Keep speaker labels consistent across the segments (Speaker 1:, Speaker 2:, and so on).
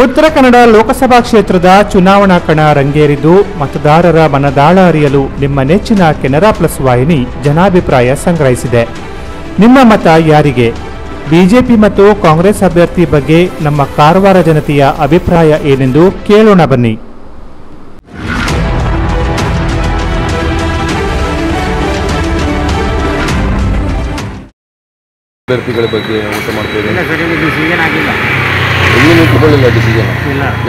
Speaker 1: ಉತ್ತರ ಕನ್ನಡ ಲೋಕಸಭಾ ಕ್ಷೇತ್ರದ ಚುನಾವಣಾ ಕಣ ರಂಗೇರಿದ್ದು ಮತದಾರರ ಮನದಾಳ ಅರಿಯಲು ನಿಮ್ಮ ನೆಚ್ಚಿನ ಕೆನರಾ ಪ್ಲಸ್ ವಾಹಿನಿ ಜನಾಭಿಪ್ರಾಯ ಸಂಗ್ರಹಿಸಿದೆ. ನಿಮ್ಮ ಮತ ಯಾರಿಗೆ? ಬಿಜೆಪಿ ಮತ್ತು ಕಾಂಗ್ರೆಸ್ ಅಭ್ಯರ್ಥಿ ಬಗ್ಗೆ ನಮ್ಮ ಕಾರವಾರ ಜನತೆಯ ಅಭಿಪ್ರಾಯ ಏನೆಂದು ಕೇಳೋಣ ಬನ್ನಿ.
Speaker 2: ಅಭ್ಯರ್ಥಿಗಳ ಬಗ್ಗೆ ಊಟ ಮಾಡ್ತೀವಿ.
Speaker 3: ಡಿಸಿಷನ್ ಆಗಿಲ್ಲ,
Speaker 2: ಇನ್ನೂ ತಗೊಳ್ಳಿಲ್ಲ ಡಿಸಿಷನ್.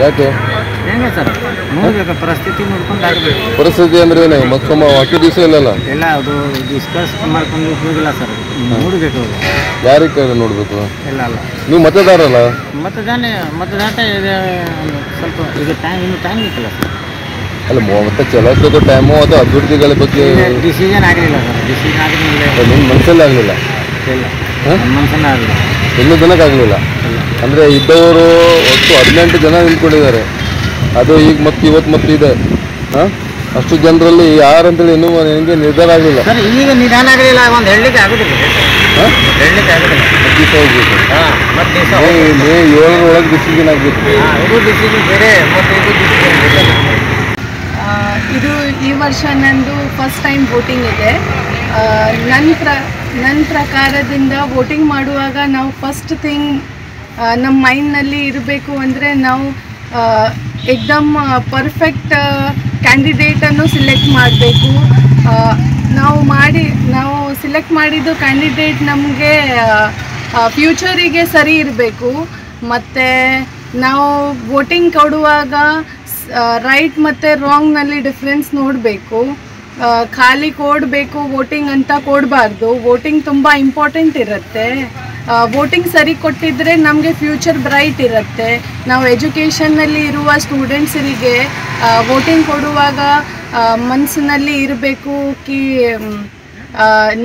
Speaker 2: ಯಾಕೆ?
Speaker 3: ಹೆಂಗೆ ಸರ್ ನೋಡ್ಬೇಕು, ಪರಿಸ್ಥಿತಿ ನೋಡ್ಕೊಂಡು ಆಗಬೇಕು.
Speaker 2: ಪರಿಸ್ಥಿತಿ ಅಂದ್ರೆ ಏನು? ಮತ್ತೊಮ್ಮ ಅಷ್ಟು ದಿವಸ ಇಲ್ಲಲ್ಲ,
Speaker 3: ಎಲ್ಲ ಅದು ಡಿಸ್ಕಸ್ ಮಾಡ್ಕೊಂಡು ಉಪಯೋಗಿಲ್ಲ ಸರ್. ನೋಡಬೇಕು,
Speaker 2: ಯಾರಿಗೆ ನೋಡಬೇಕು?
Speaker 3: ಇಲ್ಲ ಅಲ್ಲ,
Speaker 2: ನೀವು ಮತದಾರಲ್ಲ.
Speaker 3: ಮತದಾಟ ಇದೆ, ಸ್ವಲ್ಪ ಈಗ ಇನ್ನು ಟೈಮ್ ಇತ್ತಲ್ಲ ಸರ್.
Speaker 2: ಅಲ್ಲ, ಮತ್ತೆ ಚಲಾಯಿಸೋದು ಟೈಮು ಅದು ಅಭಿವೃದ್ಧಿಗಳ ಬಗ್ಗೆ
Speaker 3: ಡಿಸಿಷನ್ ಆಗಲಿಲ್ಲ ಸರ್. ಡಿಸಿಷನ್ ಆಗಲಿಲ್ಲ,
Speaker 2: ನಿಮ್ಮ ಮನಸ್ಸಲ್ಲಿ ಆಗಲಿಲ್ಲ.
Speaker 3: ಇಲ್ಲ ಮನಸ್ಸನ್ನ ಆಗಲಿಲ್ಲ,
Speaker 2: ಇನ್ನೂ ಜನಕ್ಕೆ ಆಗಲಿಲ್ಲ. ಅಂದರೆ ಇದ್ದವರು ಒಟ್ಟು 18 ಜನ ನಿಂತ್ಕೊಂಡಿದ್ದಾರೆ. ಅದು ಈಗ ಮತ್ತೆ ಇವತ್ತು ಮತ್ತೆ ಇದೆ. ಹಾಂ, ಅಷ್ಟು ಜನರಲ್ಲಿ ಯಾರಂತೇಳಿ ಇನ್ನೂ ನನಗೆ ನಿರ್ಧಾರ ಆಗಲಿಲ್ಲ
Speaker 3: ಸರ್. ಈಗ ನಿಧಾನ ಆಗಲಿಲ್ಲ, ಒಂದು ಹೇಳಲಿಕ್ಕೆ ಆಗೋದಿಲ್ಲ.
Speaker 2: ಹಾಂ,
Speaker 3: ಹೇಳಲಿಕ್ಕೆ ಆಗೋದಿಲ್ಲ.
Speaker 2: ದಿವಸ ಹೋಗ್ಬೇಕು.
Speaker 3: ಮತ್ತೆ
Speaker 2: ಮೇ 7 ಡಿಸಿಷನ್ ಆಗಬೇಕು.
Speaker 3: ಇದು ಡಿಸಿಷನ್ ಬೇರೆ, ಮತ್ತು ಇದು ಡಿಸಿಷನ್ ಬೇರೆ.
Speaker 4: ಇದು ಈ ವರ್ಷ ನಂದು ಫಸ್ಟ್ ಟೈಮ್ ವೋಟಿಂಗ್ ಇದೆ. ನನ್ನ ಪ್ರಕಾರದಿಂದ ವೋಟಿಂಗ್ ಮಾಡುವಾಗ ನಾವು ಫಸ್ಟ್ ಥಿಂಗ್ ನಮ್ಮ ಮೈಂಡ್ನಲ್ಲಿ ಇರಬೇಕು ಅಂದರೆ ನಾವು ಏಕ್ದಮ್ ಪರ್ಫೆಕ್ಟ್ ಕ್ಯಾಂಡಿಡೇಟನ್ನು ಸಿಲೆಕ್ಟ್ ಮಾಡಬೇಕು. ನಾವು ಸಿಲೆಕ್ಟ್ ಮಾಡಿದ್ದು ಕ್ಯಾಂಡಿಡೇಟ್ ನಮಗೆ ಫ್ಯೂಚರಿಗೆ ಸರಿ ಇರಬೇಕು. ಮತ್ತು ನಾವು ವೋಟಿಂಗ್ ಕೊಡುವಾಗ ರೈಟ್ ಮತ್ತು ರಾಂಗ್ನಲ್ಲಿ ಡಿಫ್ರೆನ್ಸ್ ನೋಡಬೇಕು. ಖಾಲಿ ಕೊಡಬೇಕು ವೋಟಿಂಗ್ ಅಂತ ಕೊಡಬಾರ್ದು. ವೋಟಿಂಗ್ ತುಂಬ ಇಂಪಾರ್ಟೆಂಟ್ ಇರುತ್ತೆ. ವೋಟಿಂಗ್ ಸರಿ ಕೊಟ್ಟಿದ್ದರೆ ನಮಗೆ ಫ್ಯೂಚರ್ ಬ್ರೈಟ್ ಇರುತ್ತೆ. ನಾವು ಎಜುಕೇಷನ್ನಲ್ಲಿ ಇರುವ ಸ್ಟೂಡೆಂಟ್ಸರಿಗೆ ವೋಟಿಂಗ್ ಕೊಡುವಾಗ ಮನಸ್ಸಿನಲ್ಲಿ ಇರಬೇಕು ಕಿ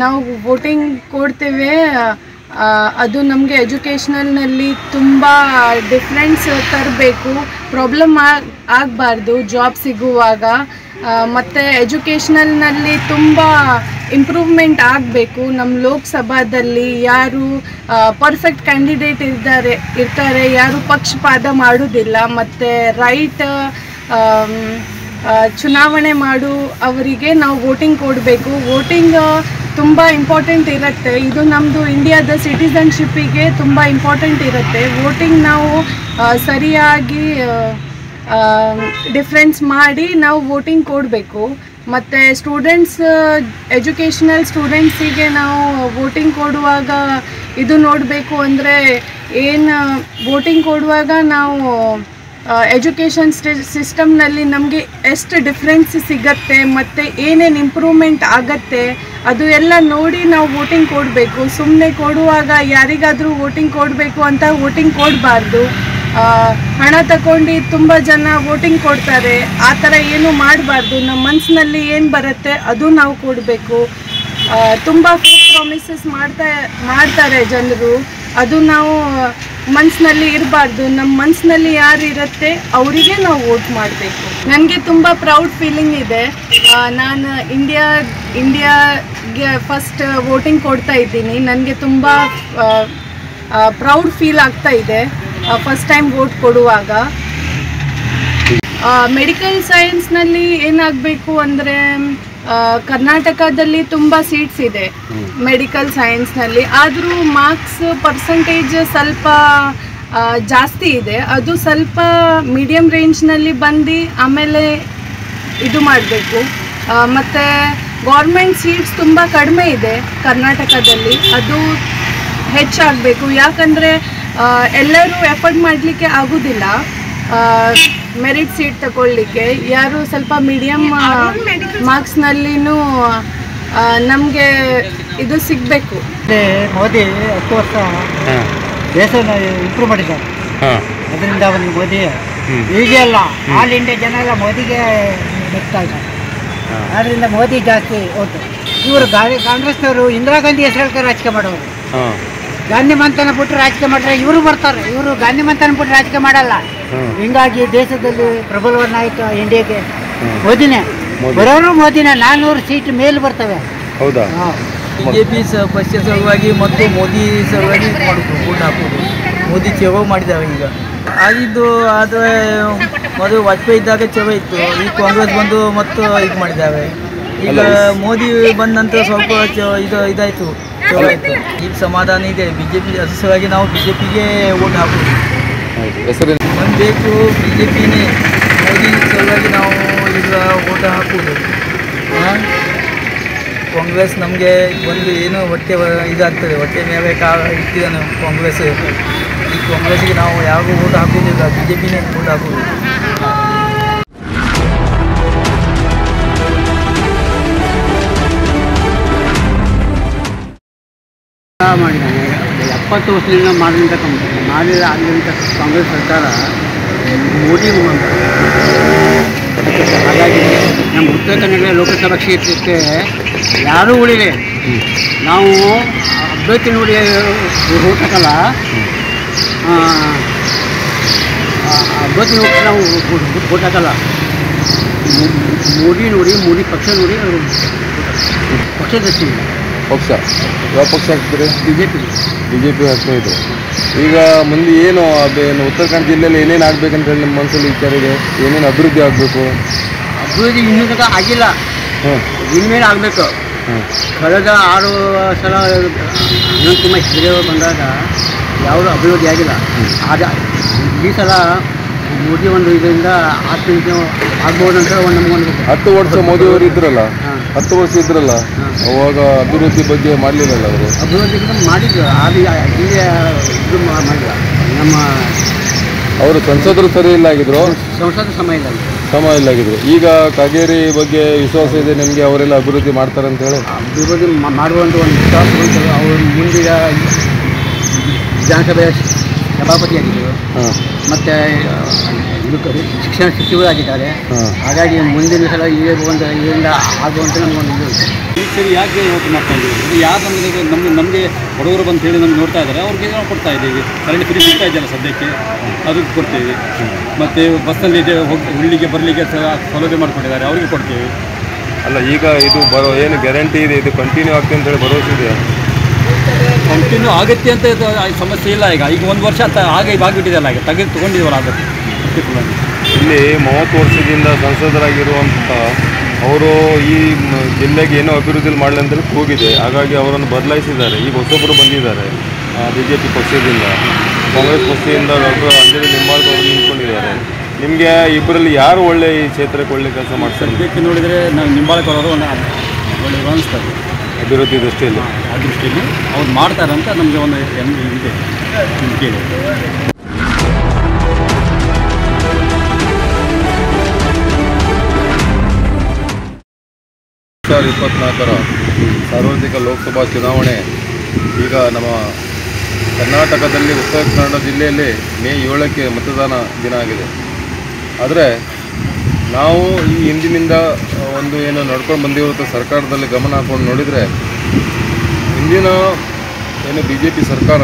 Speaker 4: ನಾವು ವೋಟಿಂಗ್ ಕೊಡ್ತೇವೆ, ಅದು ನಮಗೆ ಎಜುಕೇಷ್ನಲ್ನಲ್ಲಿ ತುಂಬ ಡಿಫ್ರೆನ್ಸ್ ತರಬೇಕು, ಪ್ರಾಬ್ಲಮ್ ಆಗಬಾರ್ದು ಜಾಬ್ ಸಿಗುವಾಗ. ಮತ್ತು ಎಜುಕೇಷ್ನಲ್ನಲ್ಲಿ ತುಂಬ ಇಂಪ್ರೂವ್ಮೆಂಟ್ ಆಗಬೇಕು. ನಮ್ಮ ಲೋಕಸಭಾದಲ್ಲಿ ಯಾರು ಪರ್ಫೆಕ್ಟ್ ಕ್ಯಾಂಡಿಡೇಟ್ ಇರ್ತಾರೆ, ಯಾರು ಪಕ್ಷಪಾತ ಮಾಡೋದಿಲ್ಲ, ಮತ್ತು ರೈಟ್ ಚುನಾವಣೆ ಮಾಡು ಅವರಿಗೆ ನಾವು ವೋಟಿಂಗ್ ಕೊಡಬೇಕು. ವೋಟಿಂಗ್ ತುಂಬ ಇಂಪಾರ್ಟೆಂಟ್ ಇರುತ್ತೆ. ಇದು ನಮ್ಮದು ಇಂಡಿಯಾದ ಸಿಟಿಸನ್ಶಿಪ್ಪಿಗೆ ತುಂಬ ಇಂಪಾರ್ಟೆಂಟ್ ಇರುತ್ತೆ. ವೋಟಿಂಗ್ ನಾವು ಸರಿಯಾಗಿ ಡಿಫ್ರೆನ್ಸ್ ಮಾಡಿ ನಾವು ವೋಟಿಂಗ್ ಕೊಡಬೇಕು. ಮತ್ತು ಎಜುಕೇಷನಲ್ ಸ್ಟೂಡೆಂಟ್ಸಿಗೆ ನಾವು ವೋಟಿಂಗ್ ಕೊಡುವಾಗ ಇದು ನೋಡಬೇಕು ಅಂದರೆ ವೋಟಿಂಗ್ ಕೊಡುವಾಗ ನಾವು ಎಜುಕೇಷನ್ ಸಿಸ್ಟಮ್ನಲ್ಲಿ ನಮಗೆ ಎಷ್ಟು ಡಿಫ್ರೆನ್ಸ್ ಸಿಗತ್ತೆ ಮತ್ತು ಏನೇನು ಇಂಪ್ರೂವ್ಮೆಂಟ್ ಆಗತ್ತೆ ಅದು ಎಲ್ಲ ನೋಡಿ ನಾವು ವೋಟಿಂಗ್ ಕೊಡಬೇಕು. ಸುಮ್ಮನೆ ಕೊಡುವಾಗ ಯಾರಿಗಾದರೂ ವೋಟಿಂಗ್ ಕೊಡಬೇಕು ಅಂತ ವೋಟಿಂಗ್ ಕೊಡಬಾರ್ದು. ಹಣ ತಗೊಂಡು ತುಂಬ ಜನ ವೋಟಿಂಗ್ ಕೊಡ್ತಾರೆ, ಆ ಥರ ಏನೂ ಮಾಡಬಾರ್ದು. ನಮ್ಮ ಮನಸ್ಸಿನಲ್ಲಿ ಏನು ಬರುತ್ತೆ ಅದು ನಾವು ಕೊಡಬೇಕು. ತುಂಬ ಫೇಕ್ ಪ್ರಾಮಿಸಸ್ ಮಾಡ್ತಾರೆ ಜನರು, ಅದು ನಾವು ಮನಸ್ಸಿನಲ್ಲಿ ಇರಬಾರ್ದು. ನಮ್ಮ ಮನಸ್ಸಿನಲ್ಲಿ ಯಾರು ಇರುತ್ತೆ ಅವರಿಗೆ ನಾವು ವೋಟ್ ಮಾಡಬೇಕು. ನನಗೆ ತುಂಬ ಪ್ರೌಡ್ ಫೀಲಿಂಗ್ ಇದೆ. ನಾನು ಇಂಡಿಯಾಗೆ ಫಸ್ಟ್ ವೋಟಿಂಗ್ ಕೊಡ್ತಾ ಇದ್ದೀನಿ. ನನಗೆ ತುಂಬ ಪ್ರೌಡ್ ಫೀಲ್ ಆಗ್ತಾ ಇದೆ ಫಸ್ಟ್ ಟೈಮ್ ವೋಟ್ ಕೊಡುವಾಗ. ಮೆಡಿಕಲ್ ಸೈನ್ಸ್ನಲ್ಲಿ ಏನಾಗಬೇಕು ಅಂದರೆ ಕರ್ನಾಟಕದಲ್ಲಿ ತುಂಬ ಸೀಟ್ಸ್ ಇದೆ ಮೆಡಿಕಲ್ ಸೈನ್ಸ್ನಲ್ಲಿ, ಆದರೂ ಮಾರ್ಕ್ಸ್ ಪರ್ಸೆಂಟೇಜ್ ಸ್ವಲ್ಪ ಜಾಸ್ತಿ ಇದೆ. ಅದು ಸ್ವಲ್ಪ ಮೀಡಿಯಮ್ ರೇಂಜ್ನಲ್ಲಿ ಬಂದು ಆಮೇಲೆ ಇದು ಮಾಡಬೇಕು. ಮತ್ತು ಗೌರ್ಮೆಂಟ್ ಸೀಟ್ಸ್ ತುಂಬ ಕಡಿಮೆ ಇದೆ ಕರ್ನಾಟಕದಲ್ಲಿ, ಅದು ಹೆಚ್ಚಾಗಬೇಕು. ಯಾಕಂದರೆ ಎಲ್ಲರೂ ಎಫರ್ಟ್ ಮಾಡಲಿಕ್ಕೆ ಆಗೋದಿಲ್ಲ ಮೆರಿಟ್ ಸೀಟ್ ತಗೊಳ್ಳಿಕ್ಕೆ. ಯಾರು ಸ್ವಲ್ಪ ಮೀಡಿಯಮ್ ಮಾರ್ಕ್ಸ್ನಲ್ಲಿನೂ ನಮಗೆ ಇದು ಸಿಗಬೇಕು.
Speaker 3: ಮೋದಿ 10 ವರ್ಷ ದೇಶನ ಇಂಪ್ರೂವ್ ಮಾಡಿದ್ದಾರೆ. ಅದರಿಂದ ಅವನಿಗೆ ಮೋದಿ ಈಗೆಲ್ಲ ಆಲ್ ಇಂಡಿಯಾ ಜನ ಎಲ್ಲ ಮೋದಿಗೆ ನೆಗ್ತಾ ಇದ್ದಾರೆ. ಆದ್ದರಿಂದ ಮೋದಿ ಜಾಸ್ತಿ ಓಟು. ಇವರು ಕಾಂಗ್ರೆಸ್ನವರು ಇಂದಿರಾ ಗಾಂಧಿ ಹೆಸರು ರಾಜಕೀಯ ಮಾಡೋರು. ಗಾಂಧಿ ಮಂತನ ಬಿಟ್ಟು ರಾಜಕೀಯ ಮಾಡ್ರೆ ಇವರು ಬರ್ತಾರೆ, ಇವರು ಗಾಂಧಿ ಮಂತನ ಬಿಟ್ಟು ರಾಜಕೀಯ ಮಾಡಲ್ಲ. ಹಿಂಗಾಗಿ ದೇಶದಲ್ಲಿ ಪ್ರಬಲವನ್ನಾಯಿತು ಇಂಡಿಯಾಗೆ ಮೋದಿನೇ ಬರೋರು. ಮೋದಿನೇ 400 ಸೀಟ್ ಮೇಲೆ ಬರ್ತವೆ.
Speaker 2: ಹೌದಾ?
Speaker 5: ಬಿಜೆಪಿ ಪಕ್ಷ ಸಲುವಾಗಿ ಮತ್ತು ಮೋದಿ ಸಲುವಾಗಿ ವೋಟ್ ಹಾಕೋದು. ಮೋದಿ ಸೇವೆ ಮಾಡಿದ್ದಾವೆ. ಈಗ ಆಗಿದ್ದು ಆದರೆ ಮೊದಲು ವಾಜಪೇಯಿ ಇದ್ದಾಗ ಚಲೋ ಇತ್ತು. ಈಗ ಕಾಂಗ್ರೆಸ್ ಬಂದು ಮತ್ತು ಇದು ಮಾಡಿದ್ದಾವೆ. ಈಗ ಮೋದಿ ಬಂದ ನಂತರ ಸ್ವಲ್ಪ ಇದಾಯಿತು, ಚಲೋ ಆಯಿತು. ಈಗ ಸಮಾಧಾನ ಇದೆ. BJP ಅಸವಾಗಿ ನಾವು BJPಗೆ ವೋಟ್ ಹಾಕೋದು. ನಮ್ಗೆ ಬೇಕು BJPನೇ. ಮೋದಿ ಸಲುವಾಗಿ ನಾವು ಈಗ ವೋಟ್ ಹಾಕೋದು. ಕಾಂಗ್ರೆಸ್ ನಮಗೆ ಒಂದು ಏನು ಹೊಟ್ಟೆ ಇದಾಗ್ತದೆ, ಹೊಟ್ಟೆ ಮೇಲೆ ಇಟ್ಟಿದ್ದಾನೆ ಕಾಂಗ್ರೆಸ್. ಈ ಕಾಂಗ್ರೆಸ್ಗೆ ನಾವು ಯಾರಿಗೂ ವೋಟ್ ಹಾಕೋದಿಲ್ಲ, BJPನೇ ವೋಟ್ ಹಾಕೋದು.
Speaker 3: ಮಾಡಿದ್ದಾನೆ 70 ವರ್ಷದಿಂದ ಮಾಡಿದಂಥ ಆಗಿದ್ದಂಥ ಕಾಂಗ್ರೆಸ್ ಸರ್ಕಾರ ಮೋದಿ ಹಾಗಾಗಿ ನಮ್ಮ ಉತ್ತರ ಕನ್ನಡ ಲೋಕಸಭಾ ಕ್ಷೇತ್ರಕ್ಕೆ ಯಾರೂ ಉಳಿದೆ ನಾವು ಅಭ್ಯರ್ಥಿ ನೋಡಿ ವೋಟ್ ಹಾಕಲ್ಲ, ಅಭ್ಯರ್ಥಿ ನೋಡಿ ನಾವು ವೋಟ್ ಹಾಕಲ್ಲ. ಮೋದಿ ನೋಡಿ, ಮೋದಿ ಪಕ್ಷ ನೋಡಿ ಪಕ್ಷ ದೃಷ್ಟಿಯಿಂದ
Speaker 2: ಪಕ್ಷ ಯಾವ ಪಕ್ಷ ಹಾಕ್ತೀರಿ? BJP ಹಾಕ್ತಾ ಇದ್ರು. ಈಗ ಮುಂದೆ ಏನು ಉತ್ತರ ಕನ್ನಡ ಜಿಲ್ಲೆಯಲ್ಲಿ ಏನೇನು ಆಗ್ಬೇಕಂತ ಹೇಳಿ ನಿಮ್ಮ ಮನಸ್ಸಲ್ಲಿ ವಿಚಾರ ಇದೆ? ಏನೇನು ಅಭಿವೃದ್ಧಿ ಆಗಬೇಕು?
Speaker 3: ಅಭಿವೃದ್ಧಿ ಇನ್ನೂ ತನಕ ಆಗಿಲ್ಲ, ಇನ್ಮೇಲೆ ಆಗಬೇಕು. ಕಳೆದ 6 ಸಲ ಅನಂತಕುಮಾರ್ ಹೆಗಡೆ ಬಂದಾಗ ಯಾವುದೂ ಅಭಿವೃದ್ಧಿ ಆಗಿಲ್ಲ. ಆದ ಈ ಸಲ ಮೋದಿ ಒಂದು ಇದರಿಂದ ಆಗ್ಬೋದು ಅಂತ ನಮಗೊಂದು
Speaker 2: 10 ವರ್ಷ ಮೋದಿಯವರು ಇದ್ರಲ್ಲ, 10 ವರ್ಷ ಇದ್ರಲ್ಲ, ಅವಾಗ ಅಭಿವೃದ್ಧಿ ಬಗ್ಗೆ ಮಾಡಲಿಲ್ಲಲ್ಲ ಅವರು?
Speaker 3: ಅಭಿವೃದ್ಧಿ ಮಾಡಿದ್ರು, ಆದರೆ ಇಲ್ಲಿ ಇದು ಮಾಡಿಲ್ಲ. ನಮ್ಮ
Speaker 2: ಅವರು ಸಂಸದರು ಸರಿ ಇಲ್ಲ ಆಗಿದ್ರು,
Speaker 3: ಸಂಸದ
Speaker 2: ಸಮ ಇಲ್ಲಾಗಿದ್ರು. ಈಗ ಕಾಗೇರಿ ಬಗ್ಗೆ ವಿಶ್ವಾಸ ಇದೆ ನಿಮಗೆ? ಅವರೆಲ್ಲ ಅಭಿವೃದ್ಧಿ ಮಾಡ್ತಾರೆ ಅಂತ ಹೇಳಿ?
Speaker 3: ಅಭಿವೃದ್ಧಿ ಮಾಡುವಂಥ ಒಂದು ವಿಶ್ವಾಸ ಬಂತು. ಅವರು ಮುಂದಿನ ವಿಧಾನಸಭೆ ಸಭಾಪತಿಯಾಗಿದ್ದರು, ಮತ್ತು ಶಿಕ್ಷಣ ಸಚಿವರಾಗಿದ್ದಾರೆ. ಹಾಗಾಗಿ ಮುಂದಿನ ಸಲ ಇದರಿಂದ ಆಗುವಂತ ನಮಗೊಂದು
Speaker 6: ಈ ಸರಿ ಯಾಕೆ ವೋಟ್ ಮಾಡ್ತಾ ಇದ್ದೀವಿ? ಯಾರು ನಮಗೆ ಬಡವರು ಬಂದು ಹೇಳಿ ನಮ್ಗೆ ನೋಡ್ತಾ ಇದ್ದಾರೆ, ಅವ್ರಿಗೆ ನಾವು ಕೊಡ್ತಾ ಇದ್ದೀವಿ. ಕರೆಂಟ್ ಫ್ರೀ ಸಿಗ್ತಾ ಇದೆಯಲ್ಲ ಸದ್ಯಕ್ಕೆ, ಅದಕ್ಕೆ ಕೊಡ್ತೀವಿ. ಮತ್ತು ಬಸ್ಸಲ್ಲಿ ಹುಳ್ಳಿಗೆ ಬರಲಿಕ್ಕೆ ಸೌಲಭ್ಯ ಮಾಡಿಕೊಟ್ಟಿದ್ದಾರೆ, ಅವರಿಗೆ ಕೊಡ್ತೀವಿ.
Speaker 2: ಅಲ್ಲ, ಈಗ ಇದು ಏನು ಗ್ಯಾರಂಟಿ ಇದೆ, ಇದು ಕಂಟಿನ್ಯೂ ಆಗ್ತದೆ ಅಂತ ಹೇಳಿ ಭರವಸೆ ಇದೆಯಾ?
Speaker 6: ಕಂಟಿನ್ಯೂ ಆಗುತ್ತೆ ಅಂತ ಸಮಸ್ಯೆ ಇಲ್ಲ. ಈಗ 1 ವರ್ಷ ಅಂತ ಆಗಿಬಿಟ್ಟಿದೆಯಲ್ಲ, ಈಗ ತೊಗೊಂಡಿದ್ದೀವಲ್ಲ ಆಗುತ್ತೆ.
Speaker 2: ಇಲ್ಲಿ 30 ವರ್ಷದಿಂದ ಸಂಸದರಾಗಿರುವಂಥ ಅವರು ಈ ಜಿಲ್ಲೆಗೆ ಏನೋ ಅಭಿವೃದ್ಧಿ ಮಾಡಲಿ ಅಂತ ಹೋಗಿದೆ. ಹಾಗಾಗಿ ಅವರನ್ನು ಬದಲಾಯಿಸಿದ್ದಾರೆ. ಈಗ ಹೊಸೊಬ್ಬರು ಬಂದಿದ್ದಾರೆ BJP ಪಕ್ಷದಿಂದ. ಕಾಂಗ್ರೆಸ್ ಪಕ್ಷದಿಂದ ಡಾಕ್ಟರ್ ಅಂಜಲಿ ನಿಂಬಾಳ್ಕರ್ ನಿಂತ್ಕೊಂಡಿದ್ದಾರೆ. ನಿಮಗೆ ಇಬ್ಬರಲ್ಲಿ ಯಾರು ಒಳ್ಳೆ ಈ ಕ್ಷೇತ್ರಕ್ಕೆ ಒಳ್ಳೆ ಕೆಲಸ ಮಾಡ್ತಾರೆ?
Speaker 6: ಸದ್ಯಕ್ಕೆ ನೋಡಿದರೆ ನಾವು ನಿಂಬಾಳ್ಕರ್ ಅವರು ಒಳ್ಳೆ ಅನಿಸ್ತಾರೆ
Speaker 2: ಅಭಿವೃದ್ಧಿ ದೃಷ್ಟಿಯಲ್ಲಿ.
Speaker 6: ಆ ದೃಷ್ಟಿಯಲ್ಲಿ ಅವ್ರು ಮಾಡ್ತಾರಂತ ನಮಗೆ ಒಂದು ಇದೆ ಕೇಳಿ.
Speaker 2: 2024 ಸಾರ್ವತ್ರಿಕ ಲೋಕಸಭಾ ಚುನಾವಣೆ ಈಗ ನಮ್ಮ ಕರ್ನಾಟಕದಲ್ಲಿ ಉತ್ತರ ಕನ್ನಡ ಜಿಲ್ಲೆಯಲ್ಲಿ ಮೇ 7ಕ್ಕೆ ಮತದಾನ ದಿನ ಆಗಿದೆ. ಆದರೆ ನಾವು ಈ ಹಿಂದಿನಿಂದ ಒಂದು ಏನು ನಡ್ಕೊಂಡು ಬಂದಿರುವಂಥ ಸರ್ಕಾರದಲ್ಲಿ ಗಮನ ಹಾಕೊಂಡು ನೋಡಿದರೆ, ಹಿಂದಿನ ಏನು BJP ಸರ್ಕಾರ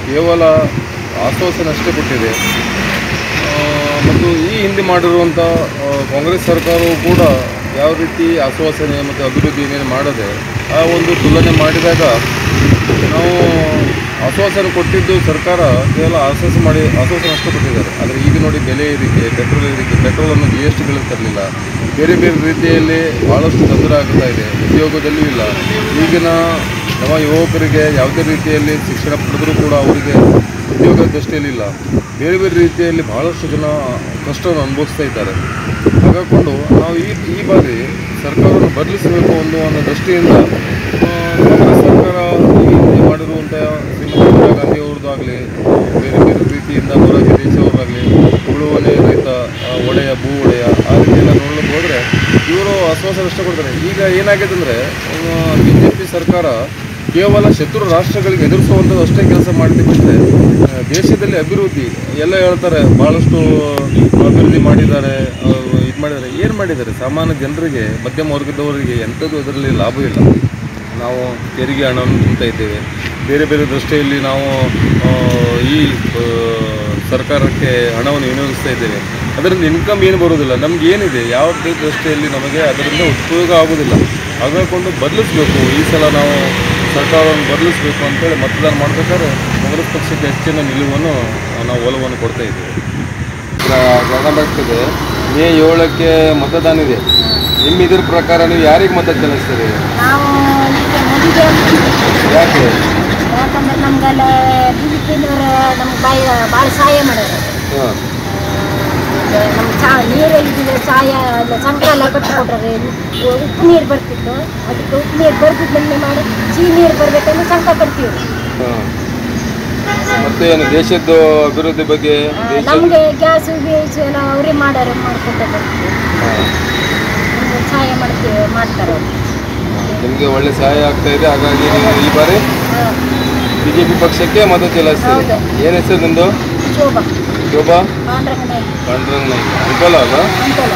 Speaker 2: ಕೇವಲ ಆಶ್ವಾಸನೆ ಅಷ್ಟೇ ಕೊಟ್ಟಿದೆ. ಮತ್ತು ಈ ಹಿಂದೆ ಮಾಡಿರುವಂಥ ಕಾಂಗ್ರೆಸ್ ಸರ್ಕಾರವು ಕೂಡ ಯಾವ ರೀತಿ ಆಶ್ವಾಸನೆ ಮತ್ತು ಅಭಿವೃದ್ಧಿ ಏನೇನು ಮಾಡದೆ ಆ ಒಂದು ತುಲನೆ ಮಾಡಿದಾಗ ನಾವು ಆಶ್ವಾಸನೆ ಕೊಟ್ಟಿದ್ದು ಸರ್ಕಾರ ಕೇವಲ ಆಶ್ವಾಸನೆ ಅಷ್ಟೇ ಕೊಟ್ಟಿದ್ದಾರೆ. ಆದರೆ ಈಗ ನೋಡಿ ಬೆಲೆ ಏರಿಕೆ, ಪೆಟ್ರೋಲನ್ನು GSTಗಳು ತರಲಿಲ್ಲ. ಬೇರೆ ಬೇರೆ ರೀತಿಯಲ್ಲಿ ಭಾಳಷ್ಟು ತೊಂದರೆ ಆಗ್ತಾ ಇದೆ. ಉದ್ಯೋಗದಲ್ಲೂ ಇಲ್ಲ. ಈಗಿನ ನಮ್ಮ ಯುವಕರಿಗೆ ಯಾವುದೇ ರೀತಿಯಲ್ಲಿ ಶಿಕ್ಷಣ ಪಡೆದರೂ ಕೂಡ ಅವರಿಗೆ ಉದ್ಯೋಗ ದೃಷ್ಟಿಯಲ್ಲಿ ಇಲ್ಲ. ಬೇರೆ ಬೇರೆ ರೀತಿಯಲ್ಲಿ ಭಾಳಷ್ಟು ಜನ ಕಷ್ಟವನ್ನು ಅನುಭವಿಸ್ತಾ ಇದ್ದಾರೆ. ಹಾಗಾಕೊಂಡು ನಾವು ಈ ಬಾರಿ ಸರ್ಕಾರವನ್ನು ಬದಲಿಸಬೇಕು ಅನ್ನೋ ದೃಷ್ಟಿಯಿಂದ ಕಾಂಗ್ರೆಸ್ ಸರ್ಕಾರ ಈ ಹಿಂದೆ ಮಾಡಿರುವಂಥ ಶ್ರೀಮತಿ ಇಂದಿರಾ ಗಾಂಧಿ ಅವ್ರದ್ದಾಗಲಿ, ಬೇರೆ ಬೇರೆ ರೀತಿಯಿಂದ ಮೊರಾರ್ಜಿ ದೇಸಾಯಿ ಉಳುವನೆ ರೈತ ಒಡೆಯ ಭೂ ಒಡೆಯ ಆ ರೀತಿ ಎಲ್ಲ ನೋಡಲಿಕ್ಕೆ ಹೋದರೆ ಇವರು ಆಶ್ವಾಸನೆ ಅಷ್ಟೇ ಕೊಡ್ತಾರೆ. ಈಗ ಏನಾಗಿದೆ ಅಂದರೆ BJP ಸರ್ಕಾರ ಕೇವಲ ಶತ್ರು ರಾಷ್ಟ್ರಗಳಿಗೆ ಎದುರಿಸುವಂಥದ್ದು ಅಷ್ಟೇ ಕೆಲಸ ಮಾಡಿದೆ ಬಿಟ್ಟರೆ ದೇಶದಲ್ಲಿ ಅಭಿವೃದ್ಧಿ ಎಲ್ಲ ಹೇಳ್ತಾರೆ, ಭಾಳಷ್ಟು ಅಭಿವೃದ್ಧಿ ಮಾಡಿದ್ದಾರೆ, ಇದು ಮಾಡಿದ್ದಾರೆ. ಏನು ಮಾಡಿದ್ದಾರೆ? ಸಾಮಾನ್ಯ ಜನರಿಗೆ, ಮಧ್ಯಮ ವರ್ಗದವರಿಗೆ ಎಂಥದ್ದು ಅದರಲ್ಲಿ ಲಾಭ ಇಲ್ಲ. ನಾವು ತೆರಿಗೆ ಹಣವನ್ನು ತುಂಬ್ತಾ ಇದ್ದೇವೆ. ಬೇರೆ ಬೇರೆ ದೃಷ್ಟಿಯಲ್ಲಿ ನಾವು ಈ ಸರ್ಕಾರಕ್ಕೆ ಹಣವನ್ನು ವಿನಿಯೋಗಿಸ್ತಾ ಇದ್ದೇವೆ. ಅದರಿಂದ ಇನ್ಕಮ್ ಏನು ಬರೋದಿಲ್ಲ. ನಮ್ಗೆ ಏನಿದೆ ಯಾವುದೇ ದೃಷ್ಟಿಯಲ್ಲಿ ನಮಗೆ ಅದರಿಂದ ಉಪಯೋಗ ಆಗೋದಿಲ್ಲ. ಹಾಗಾಕೊಂಡು ಬದಲಿಸಬೇಕು. ಈ ಸಲ ನಾವು ಸರ್ಕಾರವನ್ನು ಬದಲಿಸಬೇಕು ಅಂತೇಳಿ ಮತದಾನ ಮಾಡಬೇಕಾದ್ರೆ ಕಾಂಗ್ರೆಸ್ ಪಕ್ಷಕ್ಕೆ ಹೆಚ್ಚಿನ ನಿಲುವನ್ನು ನಾವು ಒಲವನ್ನು ಕೊಡ್ತಾ ಇದ್ದೇವೆ. ಪ್ರಾರಂಭವಾಗ್ತದೆ. ಮೇ 7ಕ್ಕೆ ಮತದಾನ ಇದೆ. ನಿಮ್ಮ ಇದ್ರ ಪ್ರಕಾರ ನೀವು ಯಾರಿಗೆ ಮತ ಚಲಾಯಿಸ್ತೀರಿ?
Speaker 7: ನಾವು ಈಗ ಮೋದಿಗೆ
Speaker 2: ಯಾಕೆ?
Speaker 7: ಯಾಕಂದ್ರೆ ನಮ್ಗೆಲ್ಲ BJPನವರು ನಮ್ಗೆ ಭಾಳ ಸಹಾಯ ಮಾಡ್ಯಾರ.
Speaker 2: ಹಾಂ,
Speaker 7: ನಮ್ಮ ನೀರು ಇದ್ದಿದ್ರೆ ಸಹಾಯ ಇಲ್ಲ, ಸಂಘ ಎಲ್ಲ ಕಟ್ಟಿಕೊಟ್ರೆ ಉಪ್ಪು ನೀರು ಬರ್ತಿತ್ತು, ಅದಕ್ಕೆ ಉಪ್ಪು ನೀರು ಬರ್ತಿದ್ದಂಗೆ ಮಾಡಿ ಸಿಹಿ ನೀರು ಬರಬೇಕಂದ್ರೆ ಸಂಘ ಕಟ್ತೀವಿ.
Speaker 2: ಹಾಂ. ಮತ್ತೆ ಏನು ದೇಶದ್ದು ಅಭಿವೃದ್ಧಿ ಬಗ್ಗೆ?
Speaker 7: ನಮಗೆ ಗ್ಯಾಸ್ ಗೀಸು ಎಲ್ಲ ಅವರೇ ಮಾಡ್ಕೊತ ಬರ್ತೀವಿ, ಸಹಾಯ ಮಾಡ್ತಾರೆ ಅವರು.
Speaker 2: ನಿಮಗೆ ಒಳ್ಳೆ ಸಹಾಯ ಆಗ್ತಾ ಇದೆ. ಹಾಗಾಗಿ ನೀವು ಈ ಬಾರಿ BJP ಪಕ್ಷಕ್ಕೆ ಮತ ಚಲಾಯಿಸ್ತೀರಿ. ಏನು ಹೆಸರು ನಿಮ್ಮದು?
Speaker 7: ಶೋಭಾ
Speaker 2: ಶೋಭಾ
Speaker 7: ಪಾಂಡ್ರಂಗ ನಾಯ್ಕ.
Speaker 2: ಪಾಂಡ್ರಂಗ ನಾಯ್ಕ. ಅಂಕೋಲ ಅಲ್ಲ?
Speaker 7: ಅಂಕೋಲ.